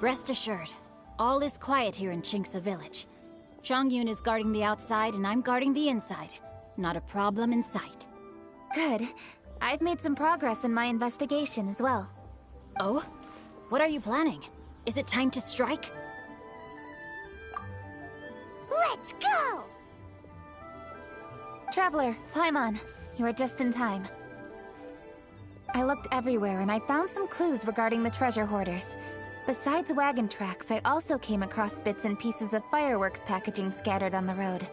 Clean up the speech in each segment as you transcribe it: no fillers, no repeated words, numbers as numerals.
Rest assured, all is quiet here in Qingce Village. Zhang is guarding the outside and I'm guarding the inside. Not a problem in sight. Good. I've made some progress in my investigation as well. Oh? What are you planning? Is it time to strike? Let's go! Traveler, Paimon, you are just in time. I looked everywhere and I found some clues regarding the treasure hoarders. Besides wagon tracks, I also came across bits and pieces of fireworks packaging scattered on the road.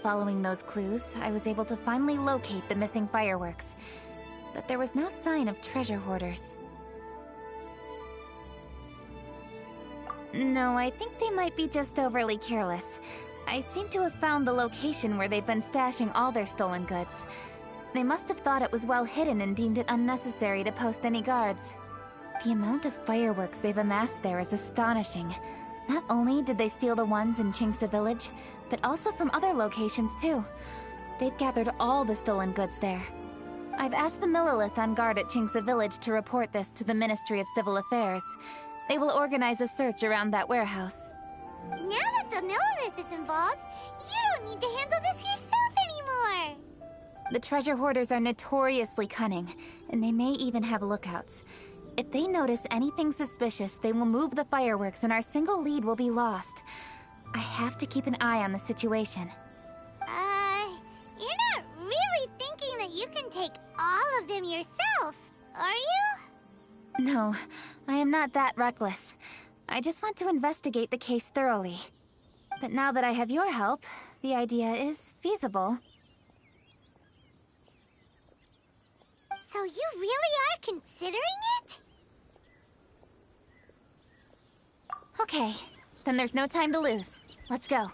Following those clues, I was able to finally locate the missing fireworks. But there was no sign of treasure hoarders. No, I think they might be just overly careless. I seem to have found the location where they've been stashing all their stolen goods. They must have thought it was well hidden and deemed it unnecessary to post any guards. The amount of fireworks they've amassed there is astonishing. Not only did they steal the ones in Qingce Village, but also from other locations too. They've gathered all the stolen goods there. I've asked the Millelith on guard at Qingce Village to report this to the Ministry of Civil Affairs. They will organize a search around that warehouse. Now that the Millelith is involved, you don't need to handle this yourself anymore! The treasure hoarders are notoriously cunning, and they may even have lookouts. If they notice anything suspicious, they will move the fireworks and our single lead will be lost. I have to keep an eye on the situation. You're not really thinking that you can take all of them yourself, are you? No, I am not that reckless. I just want to investigate the case thoroughly. But now that I have your help, the idea is feasible. So you really are considering it? Okay, then there's no time to lose. Let's go.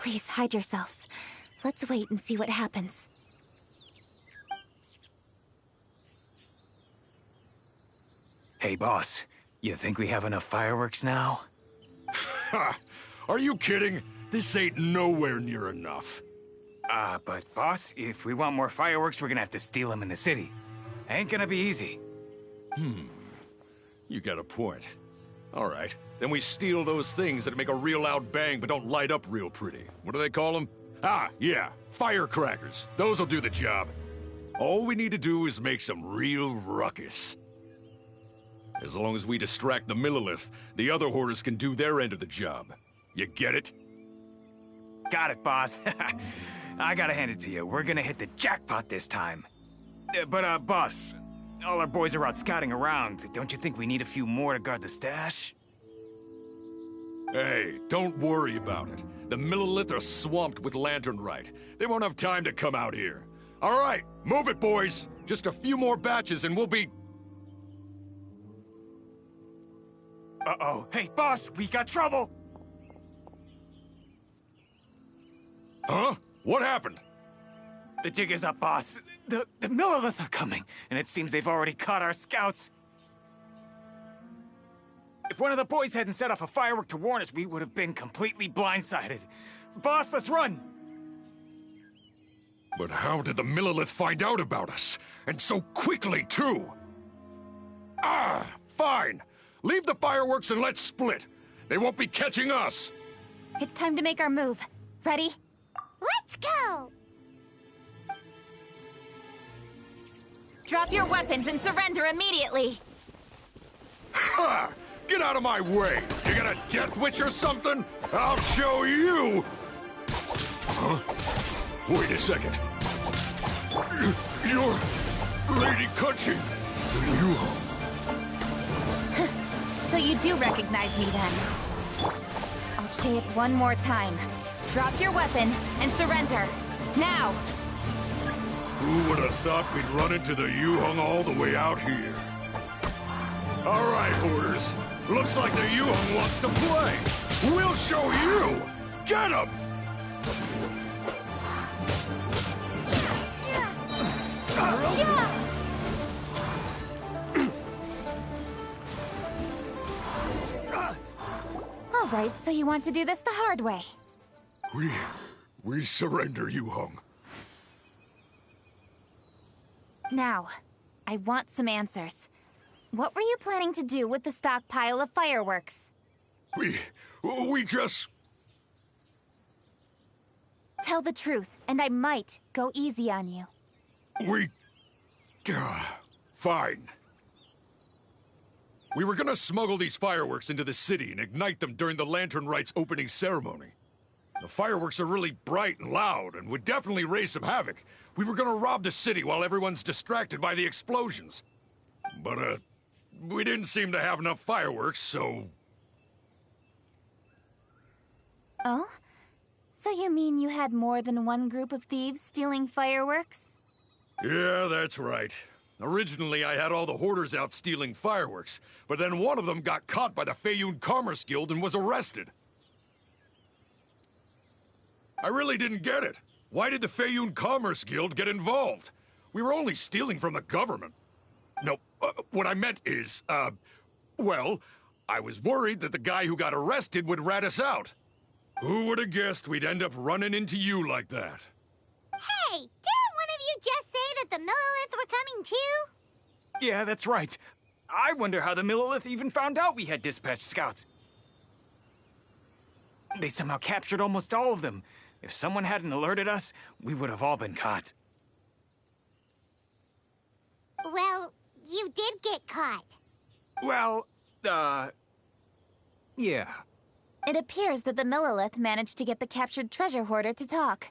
Please, hide yourselves. Let's wait and see what happens. Hey, boss. You think we have enough fireworks now? Ha! Are you kidding? This ain't nowhere near enough. But boss, if we want more fireworks, we're gonna have to steal them in the city. Ain't gonna be easy. You got a point. All right, then we steal those things that make a real loud bang but don't light up real pretty. What do they call them? Ah, yeah, firecrackers. Those'll do the job. All we need to do is make some real ruckus. As long as we distract the Millelith, the other hoarders can do their end of the job. You get it? Got it, boss. I gotta hand it to you. We're gonna hit the jackpot this time. But boss, all our boys are out scouting around. Don't you think we need a few more to guard the stash? Hey, don't worry about it. The Millelith are swamped with Lanternite. They won't have time to come out here. All right, move it, boys. Just a few more batches and we'll be... Uh-oh. Hey, boss, we got trouble! Huh? What happened? The jig is up, boss. The Millelith are coming, and it seems they've already caught our scouts. If one of the boys hadn't set off a firework to warn us, we would have been completely blindsided. Boss, let's run! But how did the Millelith find out about us? And so quickly, too? Ah, fine. Leave the fireworks and let's split. They won't be catching us. It's time to make our move. Ready? Let's go! Drop your weapons and surrender immediately! Ha! Get out of my way! You got a death wish or something? I'll show you! Huh? Wait a second. You're Lady Kutching. You... So you do recognize me then. I'll say it one more time. Drop your weapon and surrender. Now! Who would have thought we'd run into the Yuhong all the way out here? All right, Hoarders. Looks like the Yuhong wants to play. We'll show you! Get him! All right, so you want to do this the hard way. We surrender, Yuhong. Now, I want some answers. What were you planning to do with the stockpile of fireworks? We just... Tell the truth, and I might go easy on you. Fine. We were gonna smuggle these fireworks into the city and ignite them during the Lantern Rite's opening ceremony. The fireworks are really bright and loud and would definitely raise some havoc. We were gonna rob the city while everyone's distracted by the explosions. But, we didn't seem to have enough fireworks, so... Oh? So you mean you had more than one group of thieves stealing fireworks? Yeah, that's right. Originally, I had all the hoarders out stealing fireworks, but then one of them got caught by the Feiyun Commerce Guild and was arrested. I really didn't get it. Why did the Feiyun Commerce Guild get involved? We were only stealing from the government. No, what I meant is, well, I was worried that the guy who got arrested would rat us out. Who would have guessed we'd end up running into you like that? Hey, didn't one of you just say that the Millelith were coming too? Yeah, that's right. I wonder how the Millelith even found out we had dispatched scouts. They somehow captured almost all of them. If someone hadn't alerted us, we would have all been caught. Well, you did get caught. Well, yeah. It appears that the Millelith managed to get the captured treasure hoarder to talk.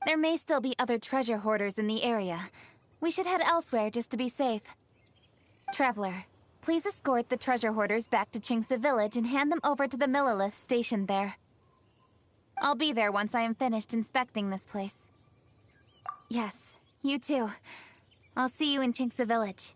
There may still be other treasure hoarders in the area. We should head elsewhere just to be safe. Traveler, please escort the treasure hoarders back to Qingce Village and hand them over to the Millelith stationed there. I'll be there once I am finished inspecting this place. Yes, you too. I'll see you in Qingce Village.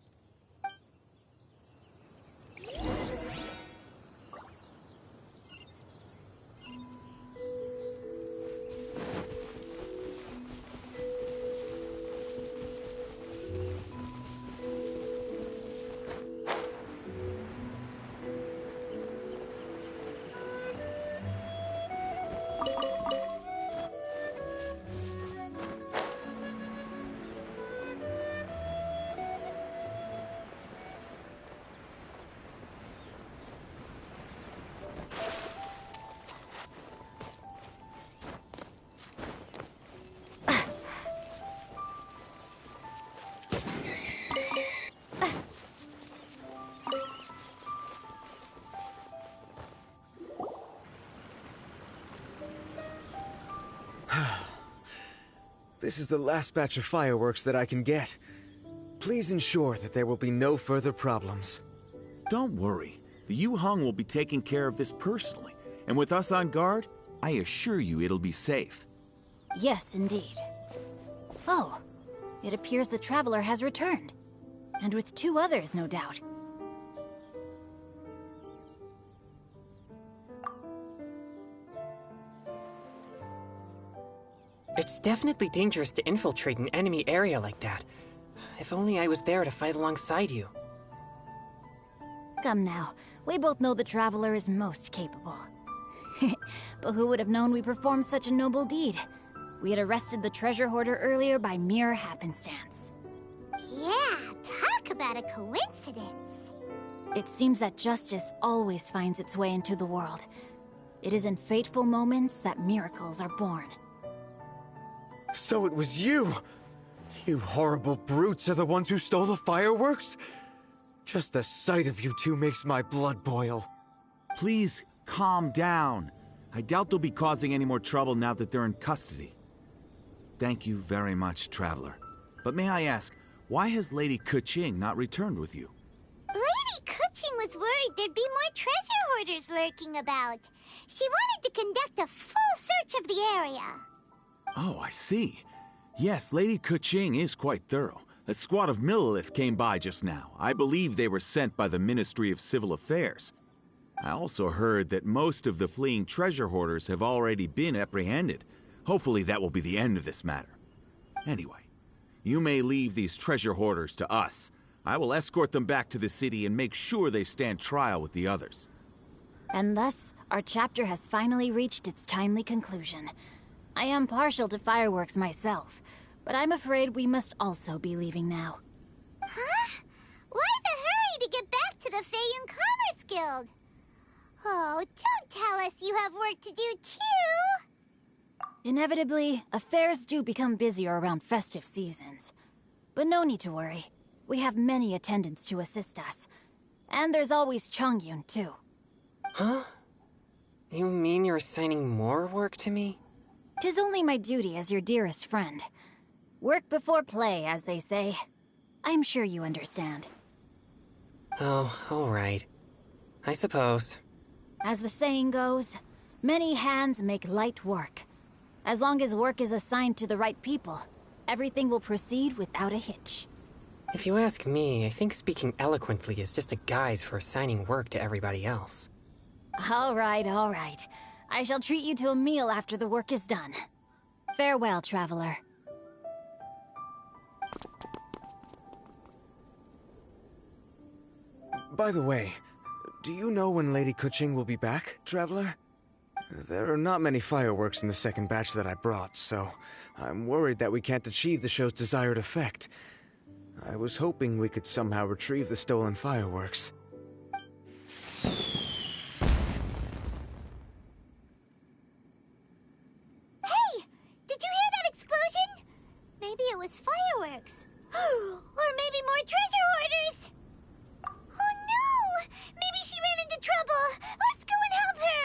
This is the last batch of fireworks that I can get. Please ensure that there will be no further problems. Don't worry. The Yuhong will be taking care of this personally. And with us on guard, I assure you it'll be safe. Yes, indeed. Oh, it appears the Traveler has returned. And with 2 others, no doubt. It's definitely dangerous to infiltrate an enemy area like that. If only I was there to fight alongside you. Come now, we both know the Traveler is most capable. But who would have known we performed such a noble deed? We had arrested the treasure hoarder earlier by mere happenstance. Yeah, talk about a coincidence. It seems that justice always finds its way into the world. It is in fateful moments that miracles are born. So it was you! You horrible brutes are the ones who stole the fireworks? Just the sight of you two makes my blood boil. Please, calm down. I doubt they'll be causing any more trouble now that they're in custody. Thank you very much, Traveler. But may I ask, why has Lady Keqing not returned with you? Lady Keqing was worried there'd be more treasure hoarders lurking about. She wanted to conduct a full search of the area. Oh, I see. Yes, Lady Keqing is quite thorough. A squad of Millelith came by just now. I believe they were sent by the Ministry of Civil Affairs. I also heard that most of the fleeing treasure hoarders have already been apprehended. Hopefully that will be the end of this matter. Anyway, you may leave these treasure hoarders to us. I will escort them back to the city and make sure they stand trial with the others. And thus, our chapter has finally reached its timely conclusion. I am partial to fireworks myself, but I'm afraid we must also be leaving now. Huh? Why the hurry to get back to the Feiyun Commerce Guild? Oh, don't tell us you have work to do too! Inevitably, affairs do become busier around festive seasons. But no need to worry. We have many attendants to assist us. And there's always Chongyun, too. Huh? You mean you're assigning more work to me? 'Tis only my duty as your dearest friend. Work before play, as they say. I'm sure you understand. Oh, all right. I suppose. As the saying goes, many hands make light work. As long as work is assigned to the right people, everything will proceed without a hitch. If you ask me, I think speaking eloquently is just a guise for assigning work to everybody else. All right, all right. I shall treat you to a meal after the work is done. Farewell, Traveler. By the way, do you know when Lady Keqing will be back, Traveler? There are not many fireworks in the second batch that I brought, so I'm worried that we can't achieve the show's desired effect. I was hoping we could somehow retrieve the stolen fireworks. Hey! Did you hear that explosion? Maybe it was fireworks. Or maybe more treasure hoarders! Oh no! Maybe she ran into trouble! Let's go and help her!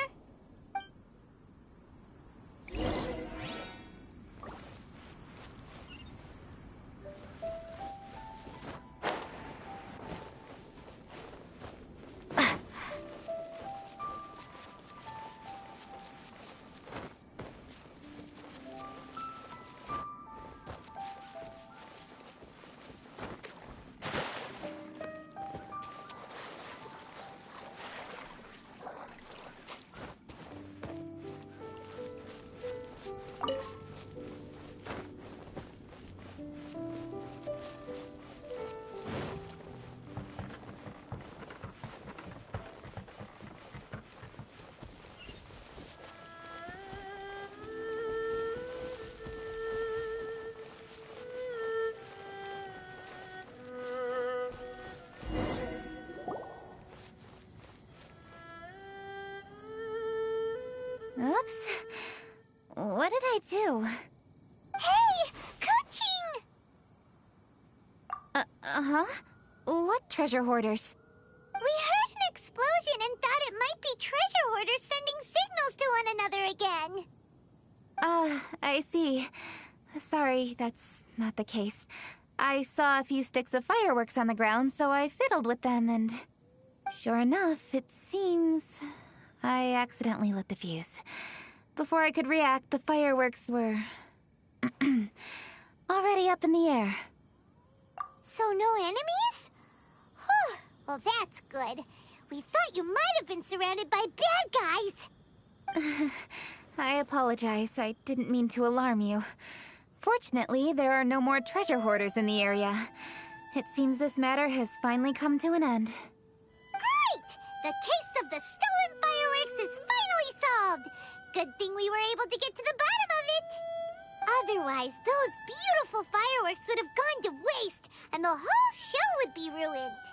Oops. What did I do? Hey! Keqing! Uh-huh? What treasure hoarders? We heard an explosion and thought it might be treasure hoarders sending signals to one another again. I see. Sorry, that's not the case. I saw a few sticks of fireworks on the ground, so I fiddled with them, and... Sure enough, it seems... I accidentally lit the fuse. Before I could react, the fireworks were... already up in the air. So no enemies? Whew, well that's good. We thought you might have been surrounded by bad guys. I apologize. I didn't mean to alarm you. Fortunately, there are no more treasure hoarders in the area. It seems this matter has finally come to an end. Great! The case of the stolen fireworks is finally solved! Good thing we were able to get to the bottom of it! Otherwise, those beautiful fireworks would have gone to waste, and the whole show would be ruined.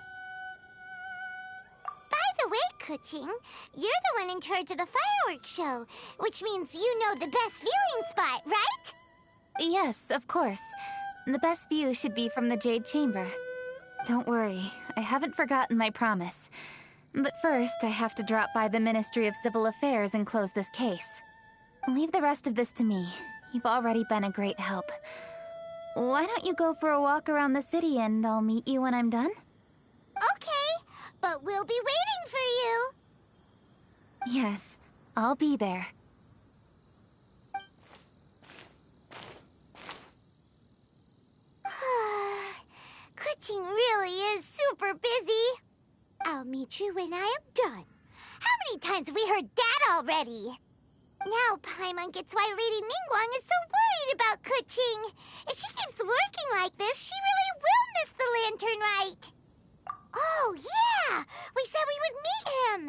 By the way, Keqing, you're the one in charge of the fireworks show, which means you know the best viewing spot, right? Yes, of course. The best view should be from the Jade Chamber. Don't worry, I haven't forgotten my promise. But first, I have to drop by the Ministry of Civil Affairs and close this case. Leave the rest of this to me. You've already been a great help. Why don't you go for a walk around the city and I'll meet you when I'm done? Okay, but we'll be waiting for you. Yes, I'll be there. Keqing really is super busy. I'll meet you when I am done. How many times have we heard that already? Now Paimon gets why Lady Ningguang is so worried about Keqing. If she keeps working like this, she really will miss the Lantern Rite. Oh, yeah! We said we would meet him!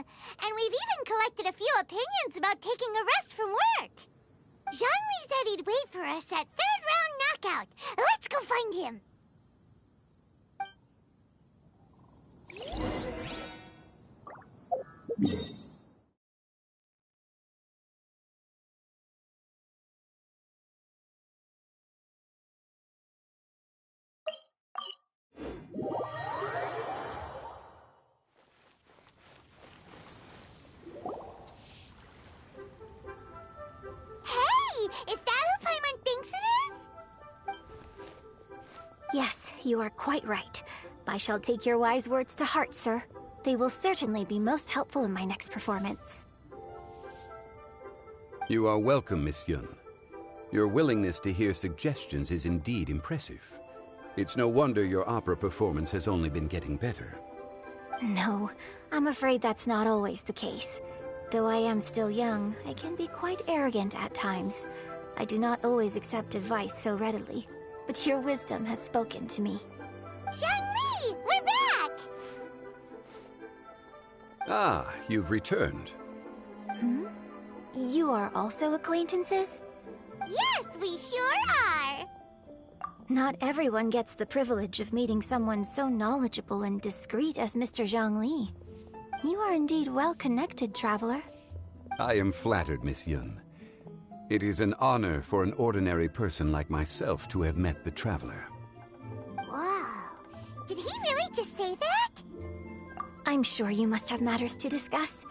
And we've even collected a few opinions about taking a rest from work. Zhongli said he'd wait for us at third round knockout. Let's go find him. Is that who Paimon thinks it is? Yes, you are quite right. I shall take your wise words to heart, sir. They will certainly be most helpful in my next performance. You are welcome, Miss Yun. Your willingness to hear suggestions is indeed impressive. It's no wonder your opera performance has only been getting better. No, I'm afraid that's not always the case. Though I am still young, I can be quite arrogant at times. I do not always accept advice so readily, but your wisdom has spoken to me. Zhongli, we're back! Ah, you've returned. Hmm? You are also acquaintances? Yes, we sure are! Not everyone gets the privilege of meeting someone so knowledgeable and discreet as Mr. Zhongli. You are indeed well-connected, traveler. I am flattered, Miss Yun. It is an honor for an ordinary person like myself to have met the traveler. Wow. Did he really just say that? I'm sure you must have matters to discuss.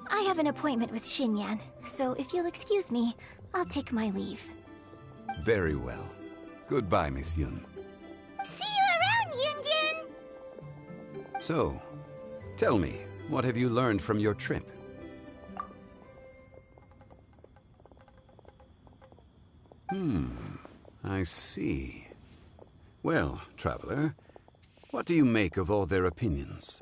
I have an appointment with Xinyan, so if you'll excuse me, I'll take my leave. Very well. Goodbye, Miss Yun. See you around, Yunjin! So, tell me, what have you learned from your trip? I see. Well, traveler, what do you make of all their opinions?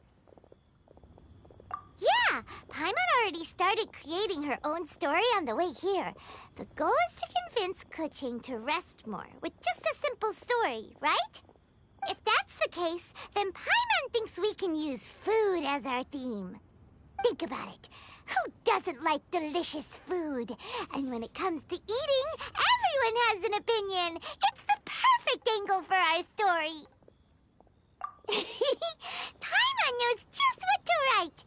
Yeah, Paimon already started creating her own story on the way here. The goal is to convince Keqing to rest more with just a simple story, right? If that's the case, then Paimon thinks we can use food as our theme. Think about it. Who doesn't like delicious food? And when it comes to eating, everyone has an opinion. It's the perfect angle for our story. Paimon knows just what to write.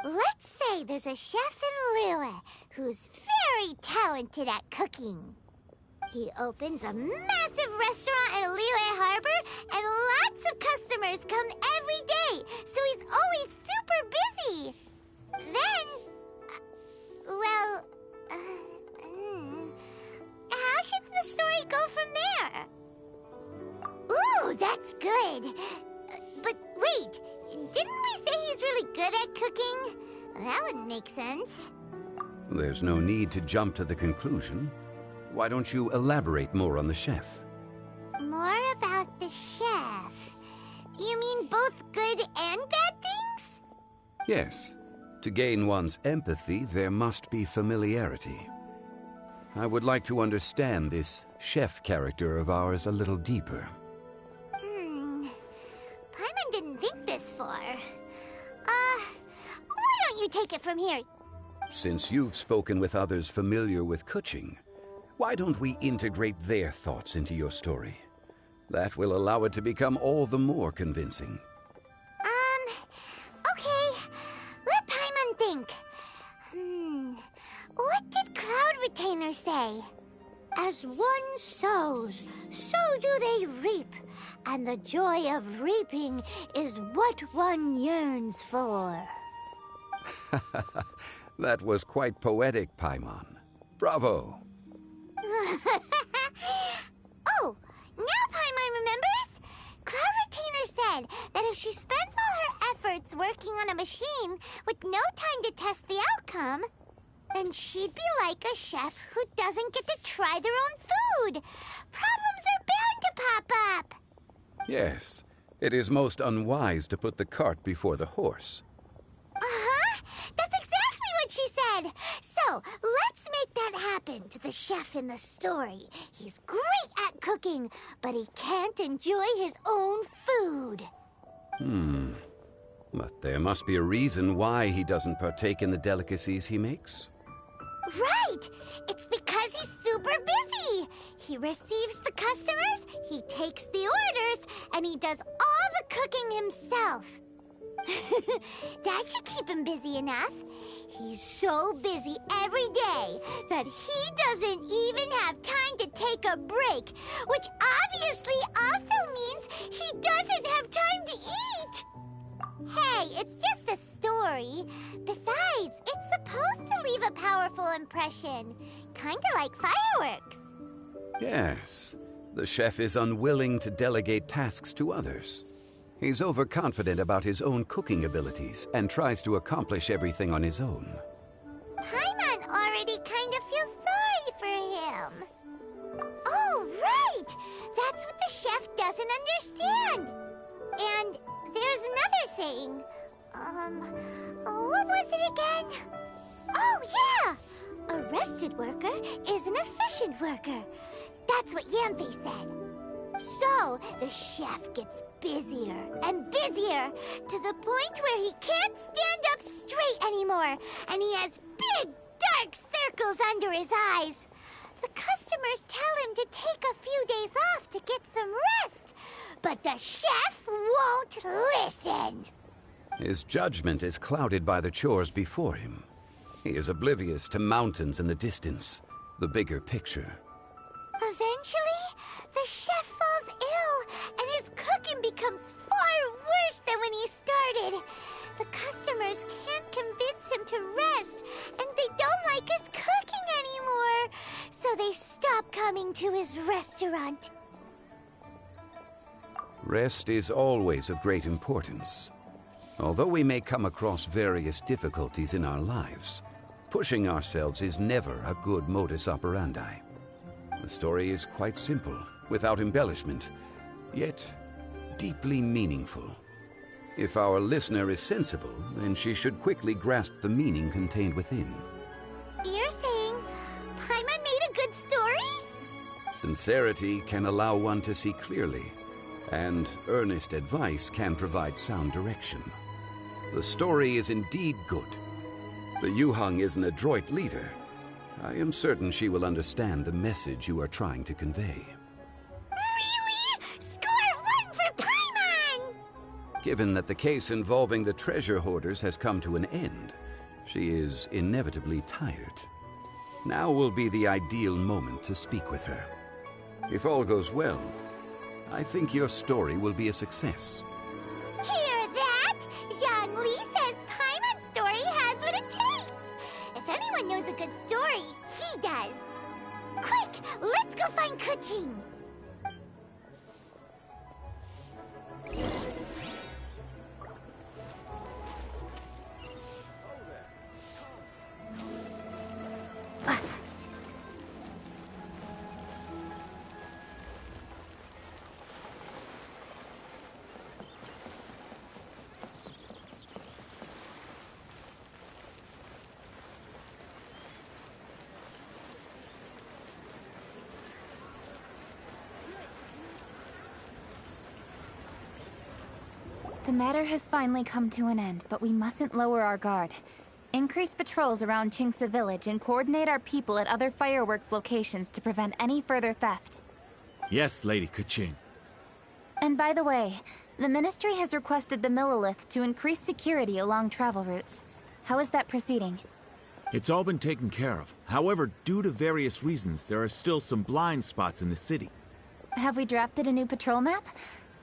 Let's say there's a chef in Liyue who's very talented at cooking. He opens a massive restaurant at Liyue Harbor, and lots of customers come every day, so he's always super busy. Then, how should the story go from there? Ooh, that's good. But wait, didn't we say he's really good at cooking? That wouldn't make sense. There's no need to jump to the conclusion. Why don't you elaborate more on the chef? More about the chef. You mean both good and bad things? Yes. To gain one's empathy, there must be familiarity. I would like to understand this chef character of ours a little deeper. Paimon didn't think this far. Why don't you take it from here? Since you've spoken with others familiar with Keqing, why don't we integrate their thoughts into your story? That will allow it to become all the more convincing. Okay. Let Paimon think. What did Cloud Retainer say? As one sows, so do they reap. And the joy of reaping is what one yearns for. That was quite poetic, Paimon. Bravo! Oh, now Paimon remembers? Cloud Retainer said that if she spends all her efforts working on a machine with no time to test the outcome, then she'd be like a chef who doesn't get to try their own food. Problems are bound to pop up. Yes, it is most unwise to put the cart before the horse. Uh-huh. That's exactly what she said. So, let's make that happen to the chef in the story. He's great at cooking, but he can't enjoy his own food. But there must be a reason why he doesn't partake in the delicacies he makes. Right! It's because he's super busy. He receives the customers, he takes the orders, and he does all the cooking himself. That should keep him busy enough. He's so busy every day that he doesn't even have time to take a break, which obviously also means he doesn't have time to eat. Hey, it's just a story. Besides, it's supposed to leave a powerful impression. Kinda like fireworks. Yes, the chef is unwilling to delegate tasks to others. He's overconfident about his own cooking abilities and tries to accomplish everything on his own. Paimon already kind of feels sorry for him. Oh, right! That's what the chef doesn't understand. And there's another saying. What was it again? Oh, yeah! A rested worker is an efficient worker. That's what Yanfei said. So, the chef gets busier and busier to the point where he can't stand up straight anymore, and he has big, dark circles under his eyes. The customers tell him to take a few days off to get some rest, but the chef won't listen. His judgment is clouded by the chores before him. He is oblivious to mountains in the distance, the bigger picture. Eventually, the chef falls ill, and his cooking becomes far worse than when he started. The customers can't convince him to rest, and they don't like his cooking anymore, so they stop coming to his restaurant. Rest is always of great importance. Although we may come across various difficulties in our lives, pushing ourselves is never a good modus operandi. The story is quite simple, without embellishment, yet deeply meaningful. If our listener is sensible, then she should quickly grasp the meaning contained within. You're saying Paimon made a good story? Sincerity can allow one to see clearly, and earnest advice can provide sound direction. The story is indeed good. The Yuheng is an adroit leader. I am certain she will understand the message you are trying to convey. Really? Score 1 for Paimon! Given that the case involving the treasure hoarders has come to an end, she is inevitably tired. Now will be the ideal moment to speak with her. If all goes well, I think your story will be a success. Hear that? Zhongli says Paimon's story has what it takes. If anyone knows a good story, he does. Quick, let's go find Keqing. The matter has finally come to an end, but we mustn't lower our guard. Increase patrols around Chinksa village and coordinate our people at other fireworks locations to prevent any further theft. Yes, Lady Keqing. And by the way, the Ministry has requested the Millelith to increase security along travel routes. How is that proceeding? It's all been taken care of. However, due to various reasons, there are still some blind spots in the city. Have we drafted a new patrol map?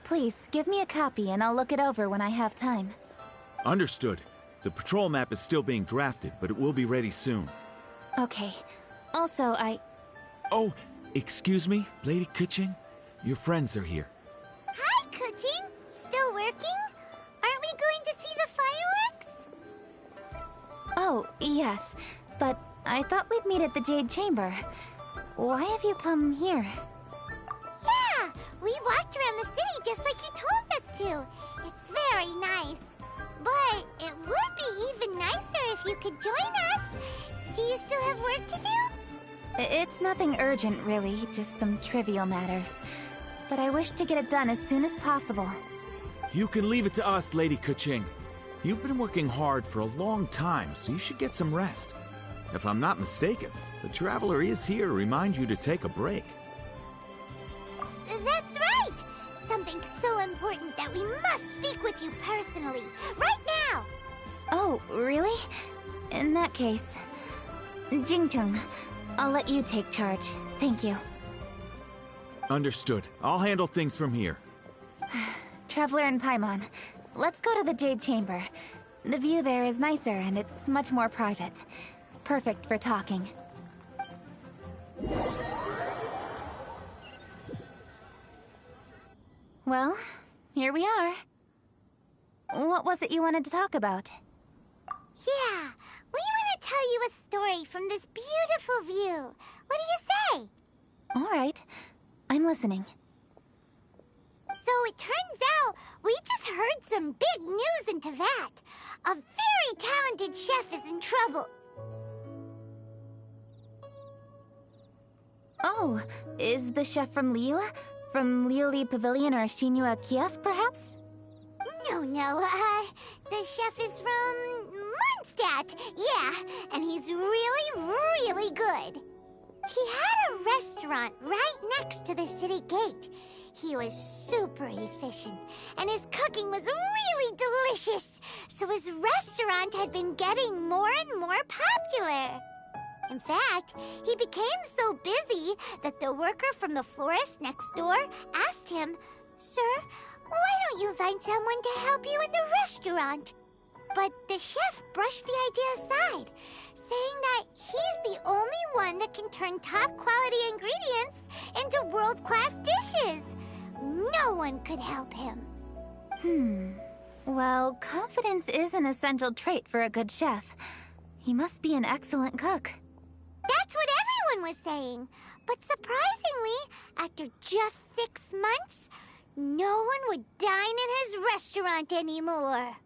Please, give me a copy and I'll look it over when I have time. Understood. The patrol map is still being drafted, but it will be ready soon. Okay. Also, Oh, excuse me, Lady Keqing? Your friends are here. Hi, Kuching. Still working? Aren't we going to see the fireworks? Oh, yes. But I thought we'd meet at the Jade Chamber. Why have you come here? Yeah, we walked around the city just like you told us to. It's very nice. But it would be even nicer if you could join us. Do you still have work to do? It's nothing urgent, really. Just some trivial matters. But I wish to get it done as soon as possible. You can leave it to us, Lady Keqing. You've been working hard for a long time, so you should get some rest. If I'm not mistaken, the Traveler is here to remind you to take a break. That's right! Something so important that we must speak with you personally, right now! Oh, really? In that case... Jingcheng, I'll let you take charge. Thank you. Understood. I'll handle things from here. Traveler and Paimon, let's go to the Jade Chamber. The view there is nicer and it's much more private. Perfect for talking. Well, here we are. What was it you wanted to talk about? Yeah, we want to tell you a story from this beautiful view. What do you say? All right, I'm listening. So it turns out we just heard some big news in Teyvat. A very talented chef is in trouble. Oh, is the chef from Liyue? From Liuli Pavilion or Shinua Kiosk, perhaps? No, the chef is from Mondstadt. Yeah, and he's really, really good. He had a restaurant right next to the city gate. He was super efficient, and his cooking was really delicious. So his restaurant had been getting more and more popular. In fact, he became so busy that the worker from the florist next door asked him, "Sir, why don't you find someone to help you in the restaurant?" But the chef brushed the idea aside, saying that he's the only one that can turn top-quality ingredients into world-class dishes. No one could help him. Well, confidence is an essential trait for a good chef. He must be an excellent cook. That's what everyone was saying. But surprisingly, after just 6 months, no one would dine in his restaurant anymore.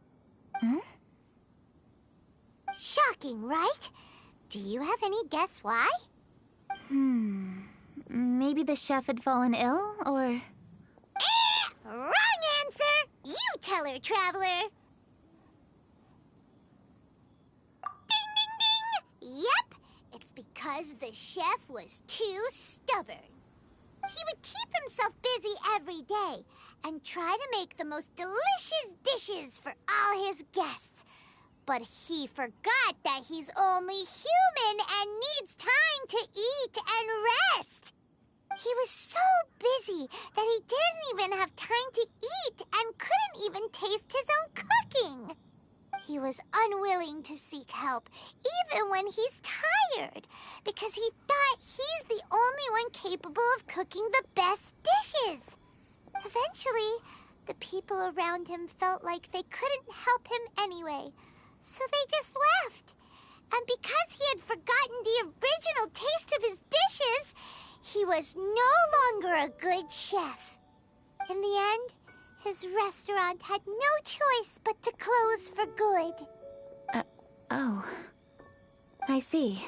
Shocking, right? Do you have any guess why? Maybe the chef had fallen ill, or... Wrong answer! You tell her, Traveler! Ding, ding, ding! Yep, it's because the chef was too stubborn. He would keep himself busy every day and try to make the most delicious dishes for all his guests. But he forgot that he's only human and needs time to eat and rest. He was so busy that he didn't even have time to eat and couldn't even taste his own cooking. He was unwilling to seek help, even when he's tired, because he thought he's the only one capable of cooking the best dishes. Eventually, the people around him felt like they couldn't help him anyway, so they just left. And because he had forgotten the original taste of his dishes, he was no longer a good chef. In the end, his restaurant had no choice but to close for good. Oh. I see.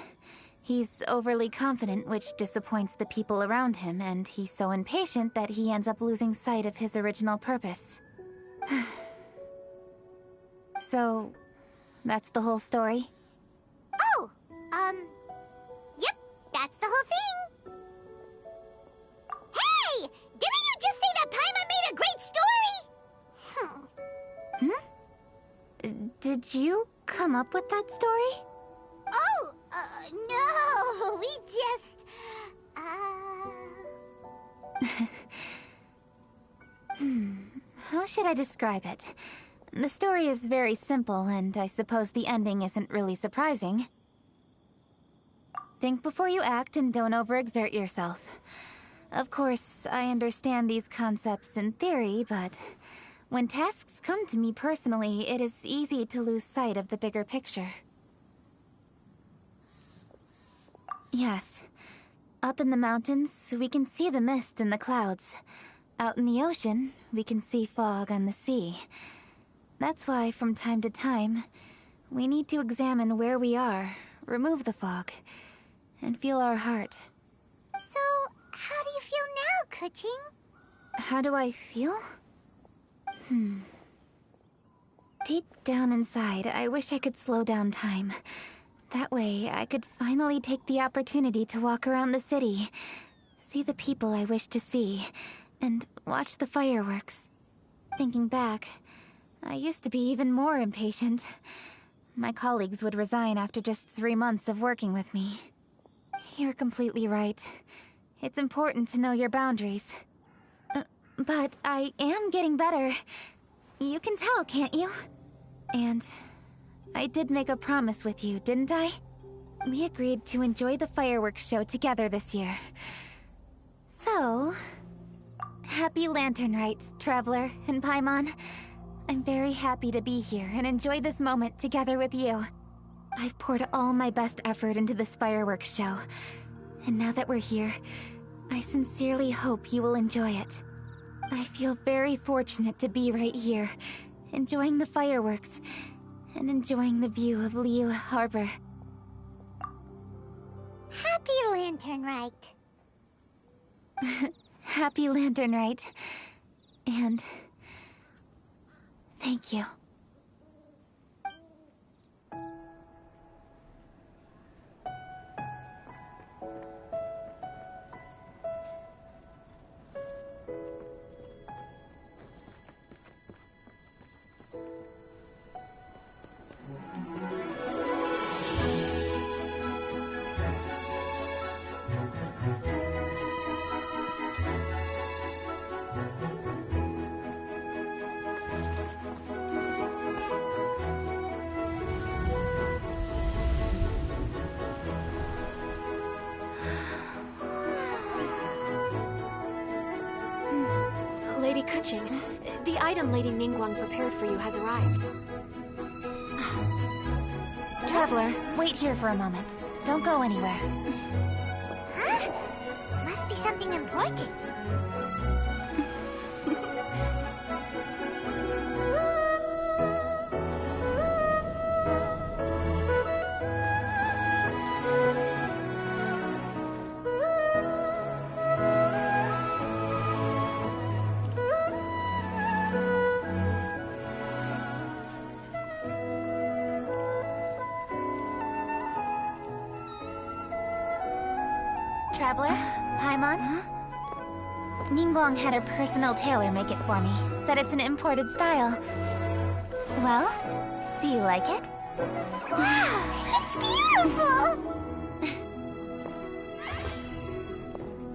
He's overly confident, which disappoints the people around him, and he's so impatient that he ends up losing sight of his original purpose. So, that's the whole story? Oh, yep, that's the whole thing. Hey! Didn't you just say that Paimon made a great story? Did you come up with that story? Oh, no, we just, How should I describe it? The story is very simple, and I suppose the ending isn't really surprising. Think before you act and don't overexert yourself. Of course, I understand these concepts in theory, but when tasks come to me personally, it is easy to lose sight of the bigger picture. Yes. Up in the mountains, we can see the mist in the clouds. Out in the ocean, we can see fog on the sea. That's why, from time to time, we need to examine where we are, remove the fog, and feel our heart. So, how do you feel now, Keqing? How do I feel? Deep down inside, I wish I could slow down time. That way, I could finally take the opportunity to walk around the city, see the people I wish to see, and watch the fireworks. Thinking back, I used to be even more impatient. My colleagues would resign after just 3 months of working with me. You're completely right. It's important to know your boundaries. But I am getting better. You can tell, can't you? And I did make a promise with you, didn't I? We agreed to enjoy the fireworks show together this year. So, happy Lantern Rite, Traveler and Paimon. I'm very happy to be here and enjoy this moment together with you. I've poured all my best effort into this fireworks show. And now that we're here, I sincerely hope you will enjoy it. I feel very fortunate to be right here, enjoying the fireworks, and enjoying the view of Liyue Harbor. Happy Lantern Rite. Happy Lantern Rite. And thank you. Lady Keqing, the item Lady Ningguang prepared for you has arrived. Traveler, wait here for a moment. Don't go anywhere. Huh? Must be something important. Traveler, Paimon? Ningguang had her personal tailor make it for me. Said it's an imported style. Well, do you like it? Wow, it's beautiful!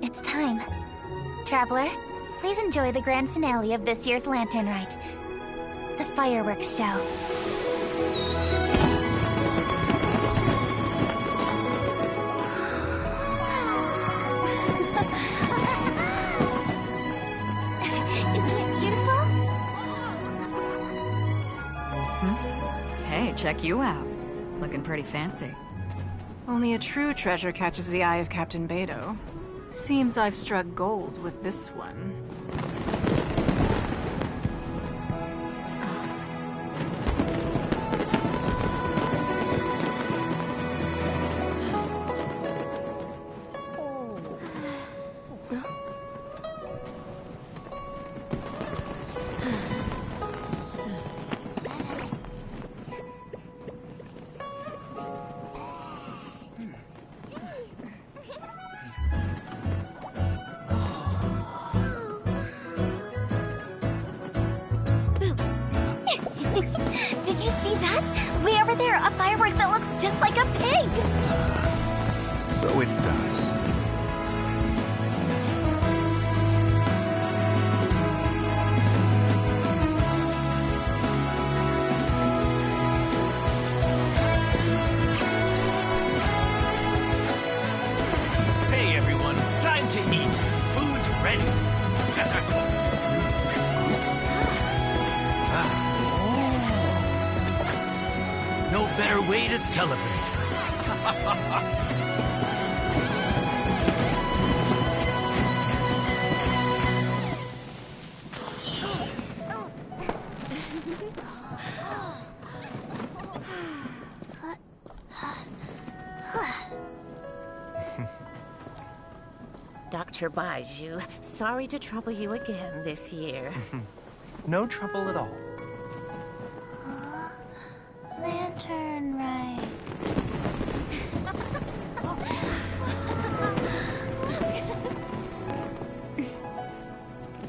It's time. Traveler, please enjoy the grand finale of this year's Lantern Rite. The fireworks show. Hey, check you out. Looking pretty fancy. Only a true treasure catches the eye of Captain Beidou. Seems I've struck gold with this one. See that? Way over there, a firework that looks just like a pig! So it does. Hey everyone, time to eat. Food's ready. No better way to celebrate. Dr. Baiju, sorry to trouble you again this year. No trouble at all. Lantern right.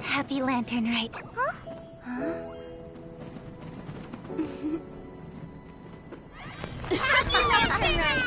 Happy Lantern Rite. Huh? Happy Lantern Rite!